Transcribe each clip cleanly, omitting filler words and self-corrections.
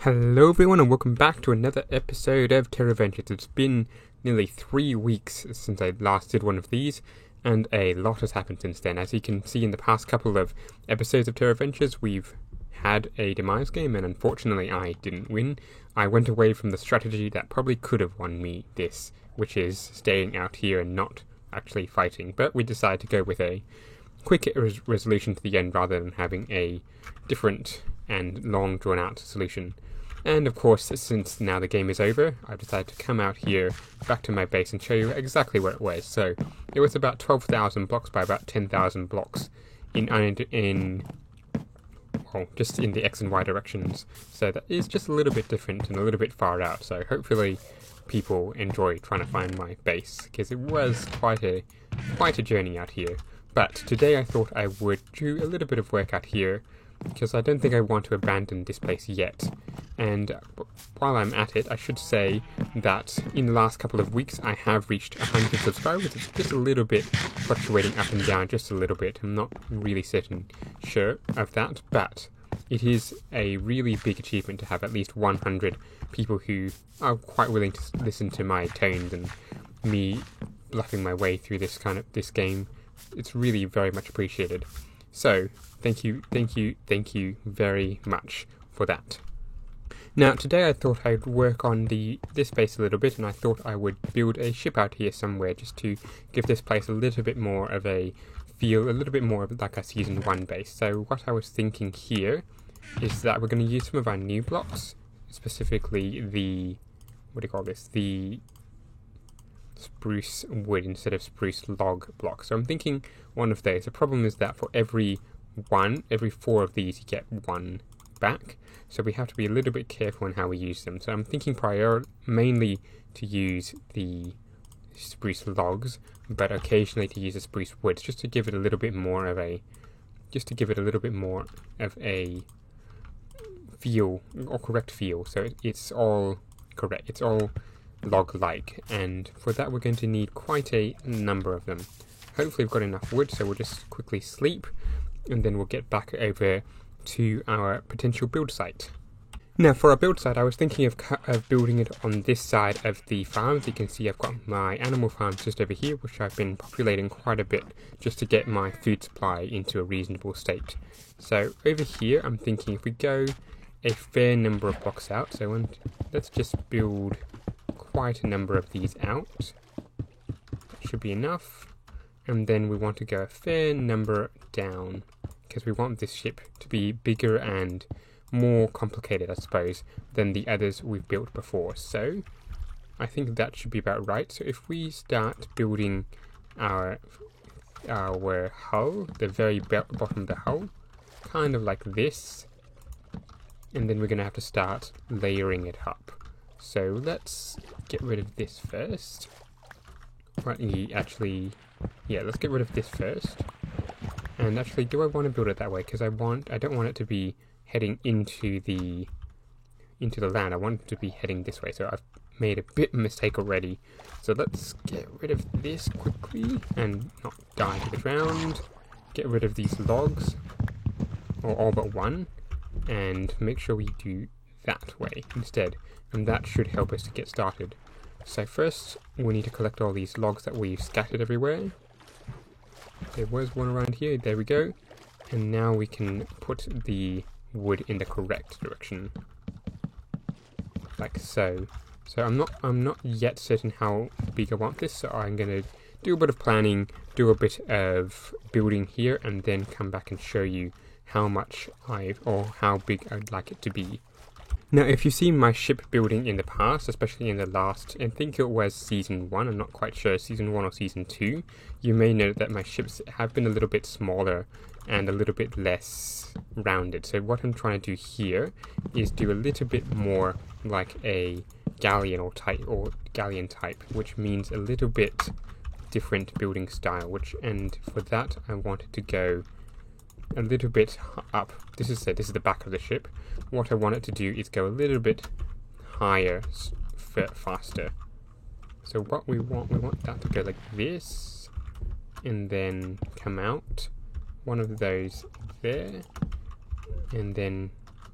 Hello everyone and welcome back to another episode of TerraVentures. It's been nearly 3 weeks since I last did one of these, and a lot has happened since then. As you can see in the past couple of episodes of TerraVentures, we've had a demise game, and unfortunately I didn't win. I went away from the strategy that probably could have won me this, which is staying out here and not actually fighting, but we decided to go with a quick resolution to the end rather than having a different and long drawn out solution. And of course, since now the game is over, I've decided to come out here back to my base and show you exactly where it was. So it was about 12,000 blocks by about 10,000 blocks just in the X and Y directions. So that is just a little bit different and a little bit far out. So hopefully people enjoy trying to find my base, because it was quite a journey out here. But today I thought I would do a little bit of work out here, because I don't think I want to abandon this place yet. And while I'm at it, I should say that in the last couple of weeks I have reached 100 subscribers. It's just a little bit fluctuating up and down, just a little bit. I'm not really sure of that, but it is a really big achievement to have at least 100 people who are quite willing to listen to my tones and me bluffing my way through this game. It's really very much appreciated. So, thank you very much for that. Now, today I thought I'd work on this base a little bit, and I thought I would build a ship out here somewhere just to give this place a little bit more of a feel, a little bit more like a Season 1 base. So what I was thinking here is that we're going to use some of our new blocks, specifically the spruce wood instead of spruce log blocks. So I'm thinking one of those. The problem is that for every 4 of these you get 1 back, so we have to be a little bit careful in how we use them. So I'm thinking mainly to use the spruce logs, but occasionally to use the spruce woods, just to give it a little bit more of a feel, or correct feel. So it's all correct. It's all log-like, and for that we're going to need quite a number of them. Hopefully we've got enough wood, so we'll just quickly sleep, and then we'll get back over to our potential build site. Now, for our build site, I was thinking of building it on this side of the farm. As you can see, I've got my animal farm just over here, which I've been populating quite a bit just to get my food supply into a reasonable state. So over here, I'm thinking if we go a fair number of blocks out, let's just build quite a number of these out. That should be enough. And then we want to go a fair number down, because we want this ship to be bigger and more complicated, I suppose, than the others we've built before. So I think that should be about right. So if we start building our hull, the very bottom of the hull, kind of like this, and then we're going to have to start layering it up. So let's get rid of this first. Let's get rid of this first. And actually, do I want to build it that way? Because I don't want it to be heading into the land. I want it to be heading this way. So I've made a bit of a mistake already. So let's get rid of this quickly and not die to the ground. Get rid of these logs, or all but one, and make sure we do that way instead. And that should help us to get started. So first, we need to collect all these logs that we've scattered everywhere. There was one around here, there we go. And now we can put the wood in the correct direction, like so. So I'm not yet certain how big I want this, so I'm going to do a bit of planning, do a bit of building here, and then come back and show you how big I'd like it to be. Now, if you've seen my ship building in the past, especially in the last, I think it was Season 1, I'm not quite sure, Season 1 or Season 2, you may know that my ships have been a little bit smaller and a little bit less rounded. So what I'm trying to do here is do a little bit more like a galleon type, which means a little bit different building style, and for that I wanted to go a little bit up. This is the back of the ship. What I want it to do is go a little bit higher, faster. So what we want that to go like this, and then come out one of those there, and then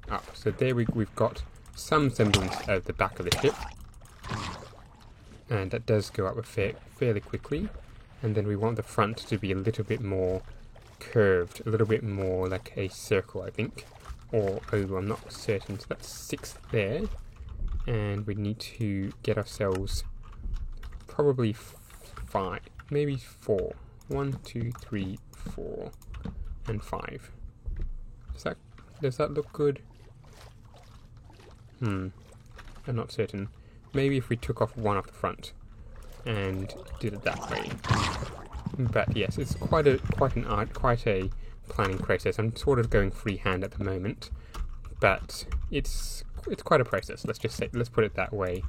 up. So there we've got some semblance of the back of the ship. And that does go up fairly quickly. And then we want the front to be a little bit more curved, a little bit more like a circle, I think. Or oval, I'm not certain. So that's 6 there. And we need to get ourselves probably 5, maybe 4. 1, 2, 3, 4, and 5. Does that look good? I'm not certain. Maybe if we took off one off the front and did it that way. But yes, it's quite a planning process. I'm sort of going freehand at the moment, but it's quite a process. Let's put it that way.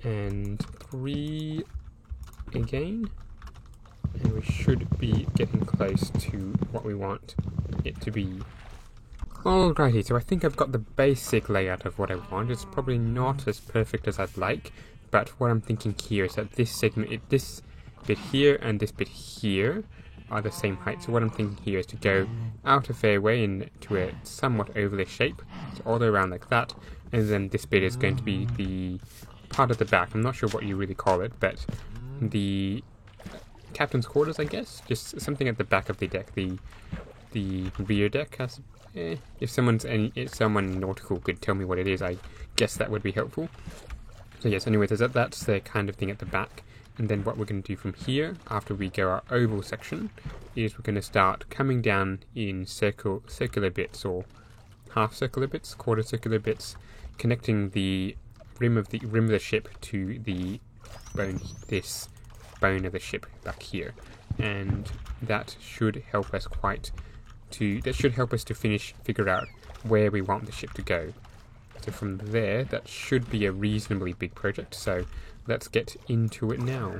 And 3 again, and we should be getting close to what we want it to be. Alrighty, so I think I've got the basic layout of what I want. It's probably not as perfect as I'd like, but what I'm thinking here is that this segment, this bit here and this bit here are the same height. So what I'm thinking here is to go out a fair way into a somewhat ovalish shape, so all the way around like that, and then this bit is going to be the part of the back. I'm not sure what you really call it, but the captain's quarters, I guess, just something at the back of the deck, the rear deck has. If someone nautical could tell me what it is, I guess that would be helpful. So yes, anyway, that's the kind of thing at the back. And then what we're going to do from here, after we go our oval section, is we're going to start coming down in circular bits, or half circular bits, quarter circular bits, connecting the rim of the ship to the this bone of the ship back here, and that should help us to figure out where we want the ship to go. So from there, that should be a reasonably big project, so let's get into it now.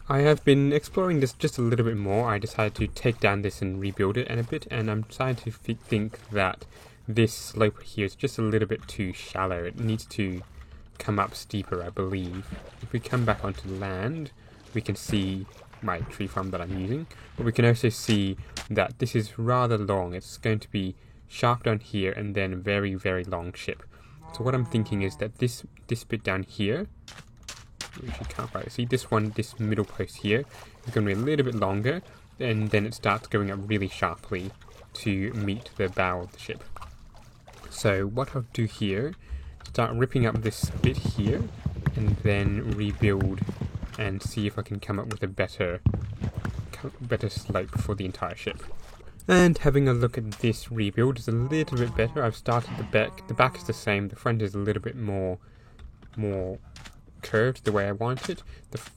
I have been exploring this just a little bit more. I decided to take down this and rebuild it a bit, and I'm starting to think that this slope here is just a little bit too shallow. It needs to come up steeper, I believe. If we come back onto land, we can see my tree farm that I'm using, but we can also see that this is rather long. It's going to be sharp down here and then a very, very long ship. So what I'm thinking is that this bit down here, which you can't quite see, this middle post here is going to be a little bit longer, and then it starts going up really sharply to meet the bow of the ship. So what I'll do here, start ripping up this bit here, and then rebuild and see if I can come up with a better slope for the entire ship. And having a look at this rebuild is a little bit better. I've started the back. The back is the same. The front is a little bit more curved the way I want it.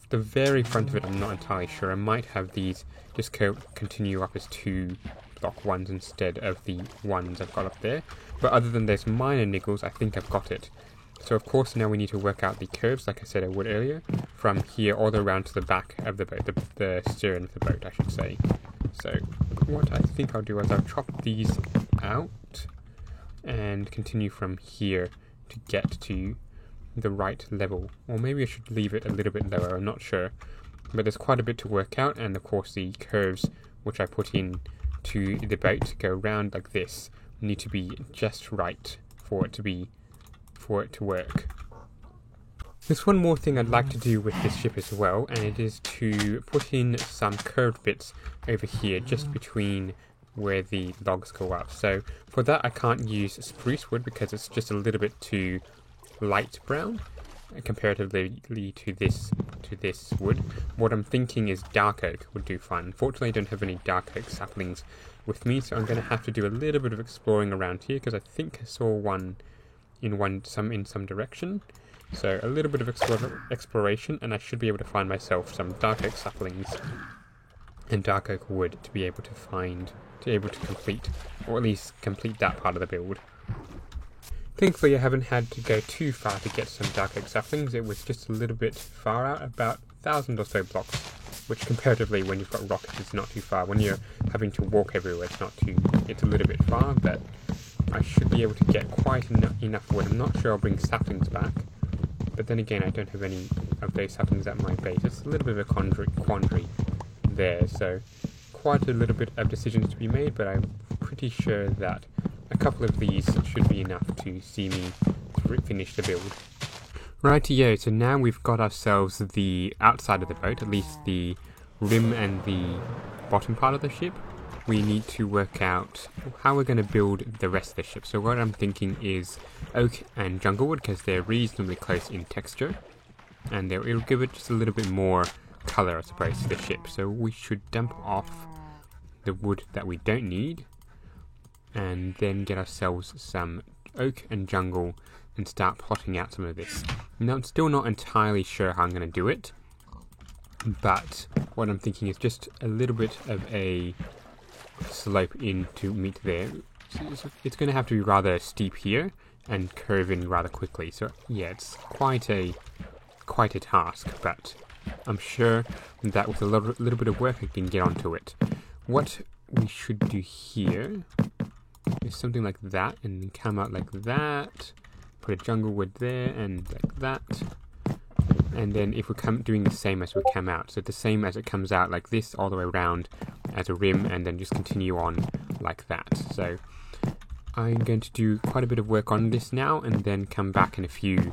The very front of it, I'm not entirely sure. I might have these just continue up as 2 block ones instead of the ones I've got up there. But other than those minor niggles, I think I've got it. So of course now we need to work out the curves, like I said I would earlier, from here all the way around to the back of the boat, the stern of the boat, I should say. So what I think I'll do is I'll chop these out and continue from here to get to the right level. Or maybe I should leave it a little bit lower, I'm not sure. But there's quite a bit to work out, and of course the curves which I put in to the boat to go around like this need to be just right for it to work. There's one more thing I'd like to do with this ship as well, and it is to put in some curved bits over here just between where the logs go up. So for that I can't use spruce wood because it's just a little bit too light brown comparatively to this wood. What I'm thinking is dark oak would do fine. Unfortunately I don't have any dark oak saplings with me, so I'm going to have to do a little bit of exploring around here because I think I saw one in some direction. So a little bit of exploration, and I should be able to find myself some dark oak saplings and dark oak wood to be able to complete, or at least complete that part of the build. Thankfully I haven't had to go too far to get some dark oak saplings. It was just a little bit far out, about 1,000 or so blocks, which comparatively when you've got rockets is not too far. When you're having to walk everywhere it's a little bit far, but I should be able to get quite enough wood. I'm not sure I'll bring saplings back, but then again I don't have any of those saplings at my base. It's a little bit of a quandary there, so quite a little bit of decisions to be made, but I'm pretty sure that a couple of these should be enough to see me finish the build. Rightio, so now we've got ourselves the outside of the boat, at least the rim and the bottom part of the ship. We need to work out how we're going to build the rest of the ship. So what I'm thinking is oak and junglewood, because they're reasonably close in texture, and it'll give it just a little bit more colour, I suppose, to the ship. So we should dump off the wood that we don't need, and then get ourselves some oak and jungle and start plotting out some of this. Now, I'm still not entirely sure how I'm going to do it, but what I'm thinking is just a little bit of a slope in to meet there. It's going to have to be rather steep here and curve in rather quickly. So yeah, it's quite a task, but I'm sure that with a little bit of work I can get onto it. What we should do here is something like that, and then come out like that. Put a jungle wood there and like that. And then if we're doing the same as we come out, so the same as it comes out like this all the way around as a rim, and then just continue on like that. So I'm going to do quite a bit of work on this now, and then come back in a few,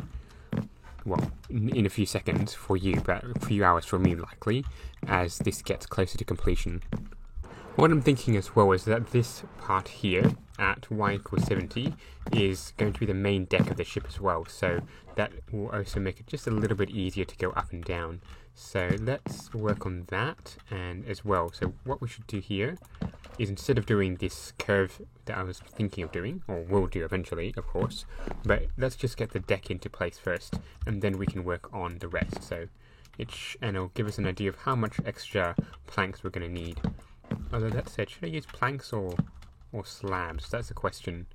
well, in a few seconds for you, but a few hours for me likely, as this gets closer to completion. What I'm thinking as well is that this part here at y equals 70 is going to be the main deck of the ship as well, so that will also make it just a little bit easier to go up and down. So let's work on that and as well. So what we should do here is, instead of doing this curve that I was thinking of doing, or will do eventually of course, but let's just get the deck into place first, and then we can work on the rest. So and it'll give us an idea of how much extra planks we're going to need. Although that said, should I use planks or slabs? That's the question.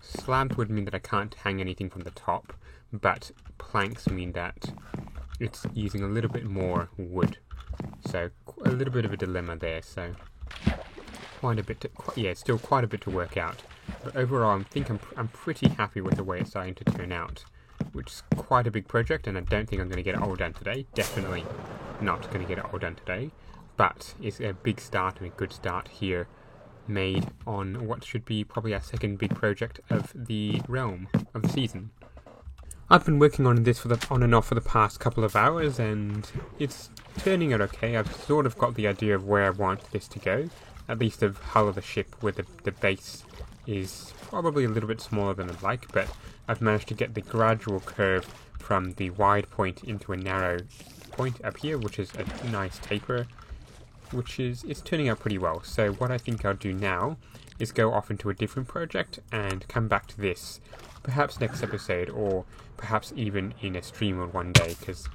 Slabs would mean that I can't hang anything from the top, but planks mean that it's using a little bit more wood. So a little bit of a dilemma there. So still quite a bit to work out. But overall, I think I'm pretty happy with the way it's starting to turn out, which is quite a big project, and I don't think I'm going to get it all done today. Definitely not going to get it all done today. But it's a big start and a good start here, made on what should be probably our second big project of the realm of the season. I've been working on this on and off for the past couple of hours, and it's turning out okay. I've sort of got the idea of where I want this to go, at least the hull of the ship, where the base is probably a little bit smaller than I'd like, but I've managed to get the gradual curve from the wide point into a narrow point up here, which is a nice taper, which is turning out pretty well. So what I think I'll do now is go off into a different project and come back to this perhaps next episode, or perhaps even in a stream on one day, because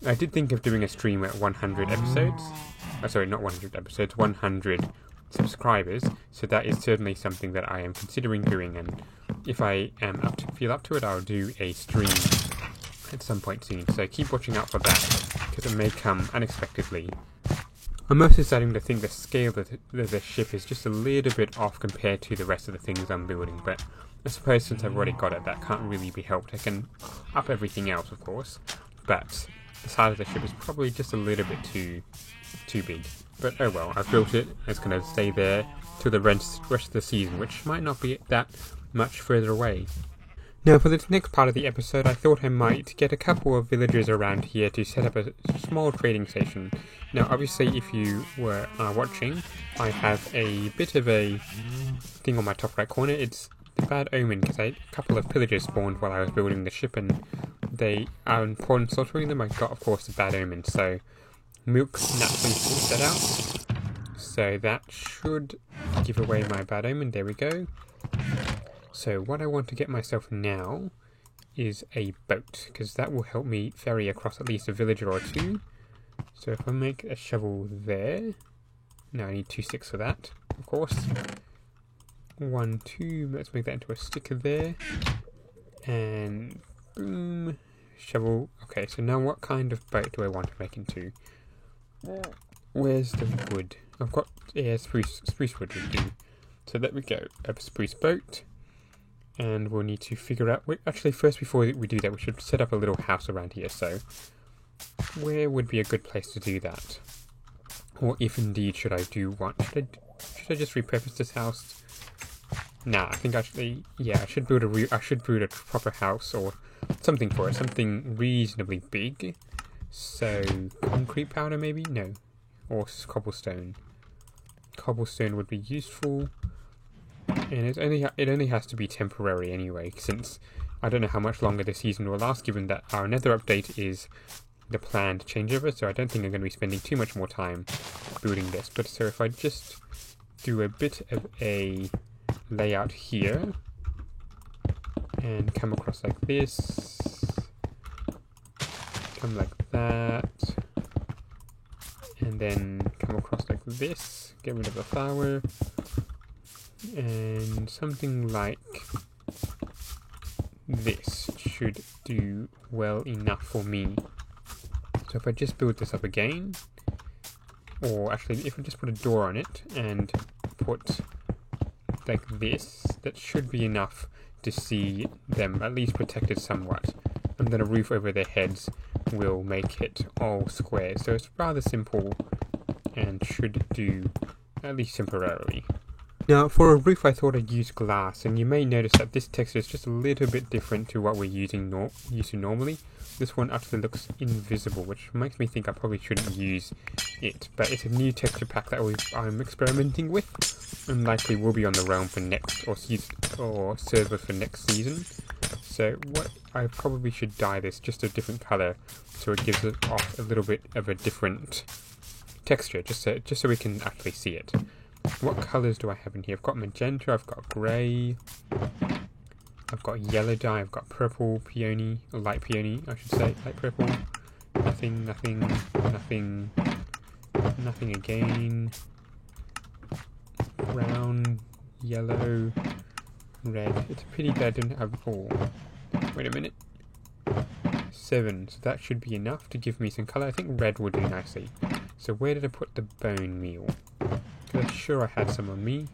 I did think of doing a stream at 100 episodes. Oh, sorry, not 100 episodes, 100 subscribers. So that is certainly something that I am considering doing, and if I am feel up to it, I'll do a stream at some point soon. So keep watching out for that, because it may come unexpectedly. I'm also starting to think the scale of the ship is just a little bit off compared to the rest of the things I'm building, but I suppose since I've already got it, that can't really be helped. I can up everything else, of course, but the side of the ship is probably just a little bit too big. But oh well, I've built it. It's going to stay there till the rest of the season, which might not be that much further away. Now, for this next part of the episode, I thought I might get a couple of villagers around here to set up a small trading station. Now, obviously, if you were watching, I have a bit of a thing on my top right corner. It's the bad omen, because a couple of pillagers spawned while I was building the ship, and they are upon slaughtering them, I got, of course, the bad omen. So, milk naturally sorts that out. So that should give away my bad omen. There we go. So what I want to get myself now is a boat, because that will help me ferry across at least a villager or two. So if I make a shovel there, now I need 2 sticks for that, of course. 1, 2, let's make that into a sticker there. And boom, shovel. Okay, so now what kind of boat do I want to make into? Where's the wood? I've got, yeah, spruce wood would do. So there we go, a spruce boat. And we'll need to figure out... Actually, first, before we do that, we should set up a little house around here. So, where would be a good place to do that? Or if indeed, should I do one? Should I just repurpose this house? Nah, I think actually, yeah, I should build a proper house or something for it, something reasonably big. So, concrete powder maybe? No. Or cobblestone. Cobblestone would be useful. And it only has to be temporary anyway, since I don't know how much longer the season will last, given that our Nether update is the planned changeover, so I don't think I'm going to be spending too much more time building this. But so if I just do a bit of a layout here, and come across like this, come like that, and then come across like this, get rid of the flower, and something like this should do well enough for me. So if I just build this up again, or actually if I just put a door on it and put like this, that should be enough to see them at least protected somewhat. And then a roof over their heads will make it all square. So it's rather simple and should do at least temporarily. Now for a roof I thought I'd use glass, and you may notice that this texture is just a little bit different to what we're used to normally. This one actually looks invisible, which makes me think I probably shouldn't use it, but it's a new texture pack that I'm experimenting with, and likely will be on the realm for next, or server for next season. So what I probably should dye this just a different colour, so it gives it off a little bit of a different texture, just so we can actually see it. What colours do I have in here? I've got magenta, I've got grey, I've got yellow dye, I've got purple peony, or light peony, I should say, light purple. Nothing again. Brown, yellow, red. It's a pity that I didn't have all. Wait a minute. 7, so that should be enough to give me some colour. I think red would do nicely. So where did I put the bone meal? I'm sure I had some on me.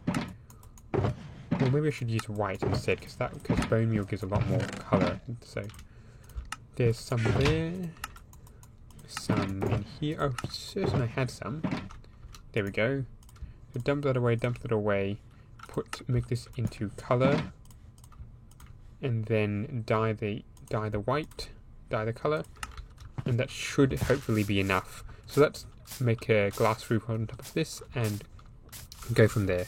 Well, maybe I should use white instead, because bone meal gives a lot more colour. So there's some there, some in here. Oh, certain I had some. There we go. So dump that away. Make this into colour, and then dye the colour, and that should hopefully be enough. So let's make a glass roof on top of this and go from there.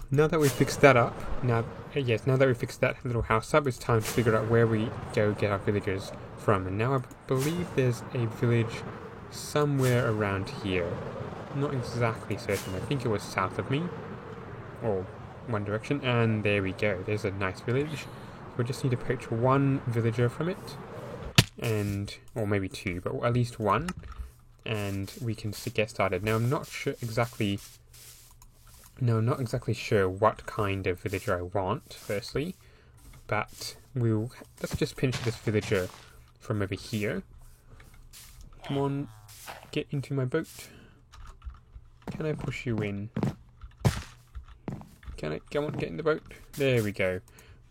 Now that we've fixed that up, now that we've fixed that little house up, it's time to figure out where we go get our villagers from. And now I believe there's a village somewhere around here. Not exactly certain. I think it was south of me, or one direction. And there we go. There's a nice village. We just need to poach one villager from it, or maybe two, but at least one, and we can get started. Now I'm not exactly sure what kind of villager I want, firstly, but let's just pinch this villager from over here. Come on, get into my boat. Can I push you in? Can I? Come on, get in the boat. There we go.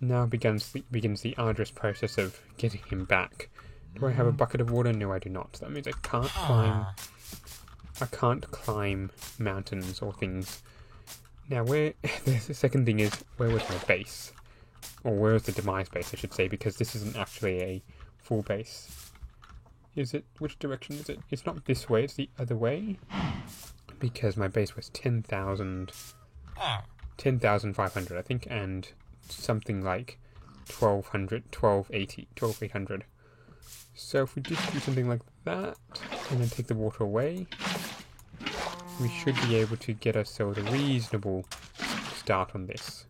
Now begins the arduous process of getting him back. Do I have a bucket of water? No, I do not. That means I can't climb mountains or things. Now, the second thing is, where was my base? Or where was the demise base, I should say, because this isn't actually a full base. Is it? Which direction is it? It's not this way, it's the other way. Because my base was 10,500, I think, and something like 12,800. So if we just do something like that, and then take the water away, we should be able to get ourselves a reasonable start on this.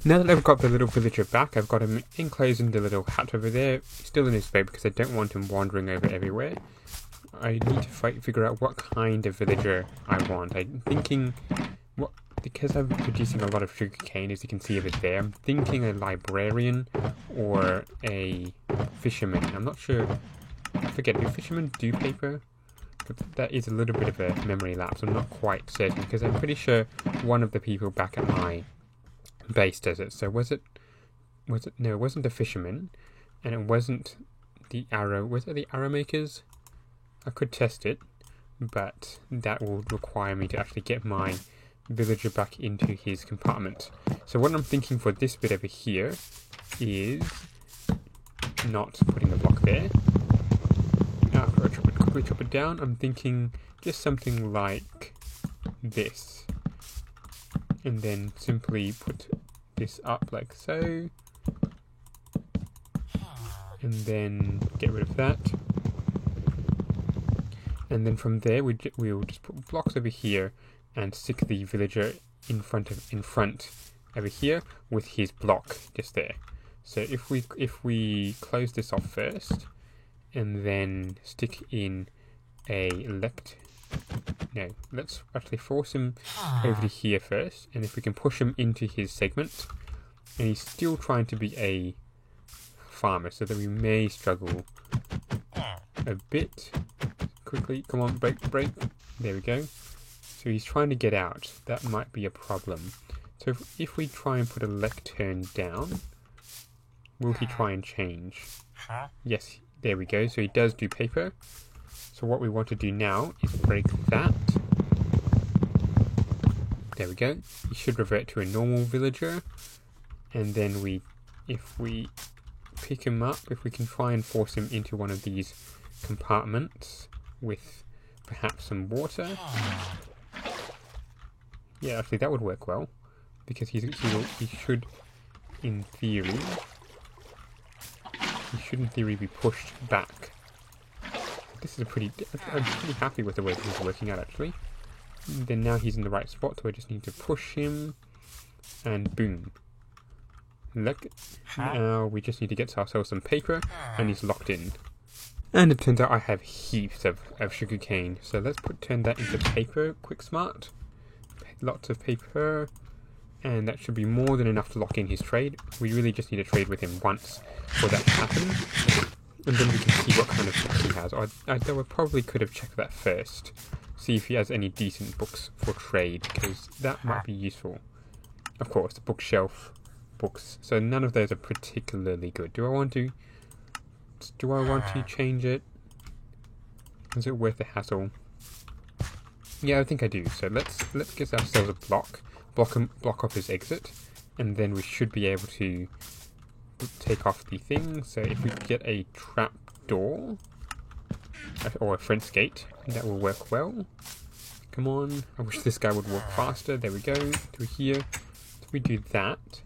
Now that I've got the little villager back, I've got him enclosed in the little hut over there, still in his bed because I don't want him wandering over everywhere. I need to figure out what kind of villager I want. I'm thinking, because I'm producing a lot of sugarcane, as you can see over there, I'm thinking a librarian or a fisherman. I'm not sure. I forget, do fishermen do paper? That is a little bit of a memory lapse. I'm not quite certain, because I'm pretty sure one of the people back at my base does it. So no, it wasn't the fisherman, and it wasn't the arrow. Was it the arrow makers? I could test it, but that will require me to actually get my villager back into his compartment. So what I'm thinking for this bit over here is not putting the block there. After I quickly chop it down, I'm thinking just something like this. And then simply put this up like so. And then get rid of that. And then from there we'll just put blocks over here and stick the villager in front over here with his block just there. So if we close this off first and then stick in let's actually force him over to here first, and if we can push him into his segment, and he's still trying to be a farmer, so that we may struggle a bit. Quickly, come on, break. There we go. So he's trying to get out. That might be a problem. So if we try and put a lectern down, will he try and change? Yes, there we go. So he does do paper. So what we want to do now is break that. There we go. He should revert to a normal villager. And then if we pick him up, if we can try and force him into one of these compartments with perhaps some water. Yeah, actually that would work well, because he should in theory be pushed back. This is I'm pretty happy with the way this is working out actually. And then now he's in the right spot, so I just need to push him, and boom. Look, now we just need to get ourselves some paper, and he's locked in. And it turns out I have heaps of sugarcane, so let's turn that into paper, quick smart. Lots of paper, and that should be more than enough to lock in his trade. We really just need to trade with him once for that to happen, and then we can see what kind of books he has. I probably could have checked that first, see if he has any decent books for trade, because that might be useful. Of course, the bookshelf books, so none of those are particularly good. Do I want to change it? Is it worth the hassle? Yeah, I think I do. So let's get ourselves a block off his exit, and then we should be able to take off the thing. So if we get a trap door or a fence gate, that will work well. Come on, I wish this guy would walk faster. There we go, through here. So we do that,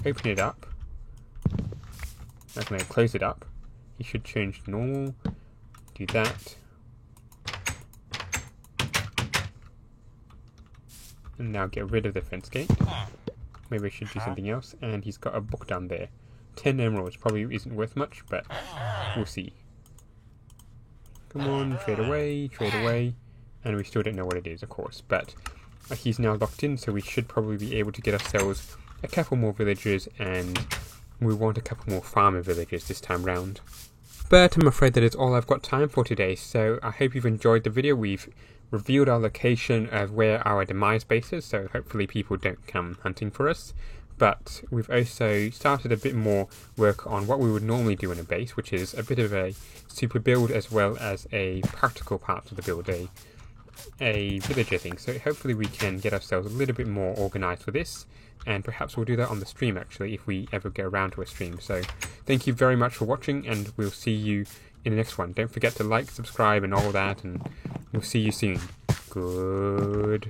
open it up. Okay, close it up. He should change to normal. Do that. And now get rid of the fence gate. Maybe I should do something else. And he's got a book down there. 10 emeralds probably isn't worth much, but we'll see. Come on, trade away. And we still don't know what it is, of course. But he's now locked in, so we should probably be able to get ourselves a couple more villagers, and we want a couple more farmer villagers this time round. But I'm afraid that is all I've got time for today, so I hope you've enjoyed the video. We've revealed our location of where our demise base is, so hopefully people don't come hunting for us. But we've also started a bit more work on what we would normally do in a base, which is a bit of a super build as well as a practical part of the build, a villager thing. So hopefully we can get ourselves a little bit more organized for this, and perhaps we'll do that on the stream actually, if we ever get around to a stream. So thank you very much for watching, and we'll see you in the next one. Don't forget to like, subscribe and all that, and we'll see you soon. Goodbye.